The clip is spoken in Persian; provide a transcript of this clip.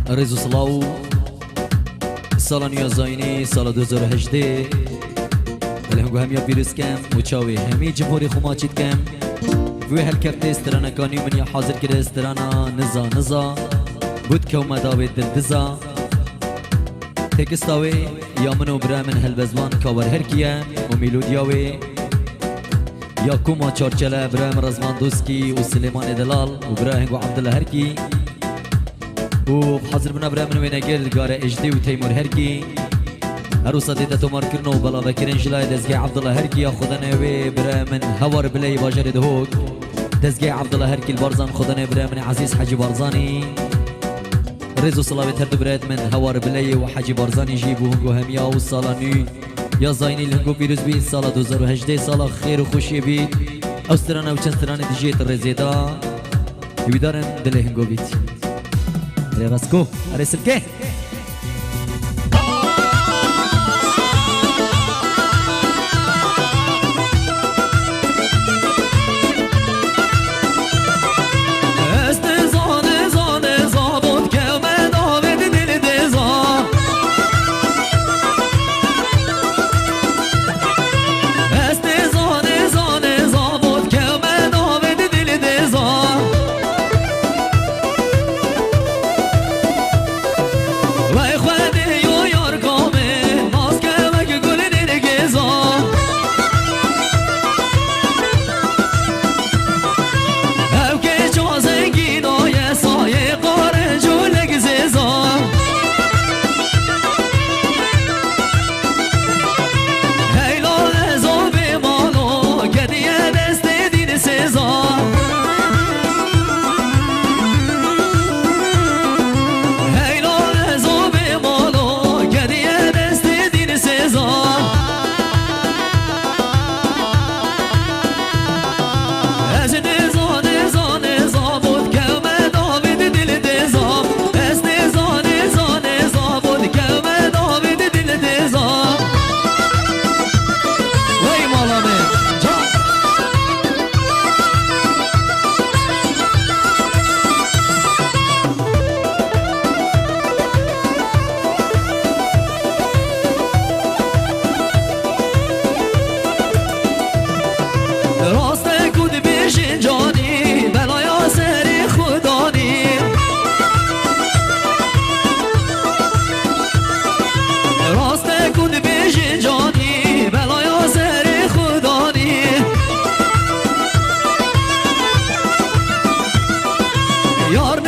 رز و صلاو سال نیازاینی سال 2018 الهنگو همیا بیروز کم مچاوی همی جمهوری خماچید کم وی هل کفت استرانا کانی من یا حاضر کرده استرانا نزا بود که اومداوی دلدزا تکستاوی یا منو برا من هلبزوان کاور هرکیه و میلودیاوی یا کوما چارچله برا من رزمان دوسکی و سلیمان دلال و برا هنگو عبدالله هرکی و حاضر بنا برا من وینگر گاره اجدی و تیمور هرکی عروسا دیده تو مارکرنو بلا بکرین جلای دزگه عبدالله هرکی یا خدا نوی برا من هوار بلی باجر دهوک دزگه عبدالله هرکی البارزان خدا نوی برا من عزیز حجی بارزانی رزو صلاوی تردو برات من هوار بلی و حجی بارزانی جیبو هنگو همیا و سالانوی یا زاینی لهنگو بیروز بید سال 2018 سال خیر و خوشی بید اوستران او چنستران دیجیت رزیدا یویدارن دل هنگو بید اره راسکو اره سلکه یار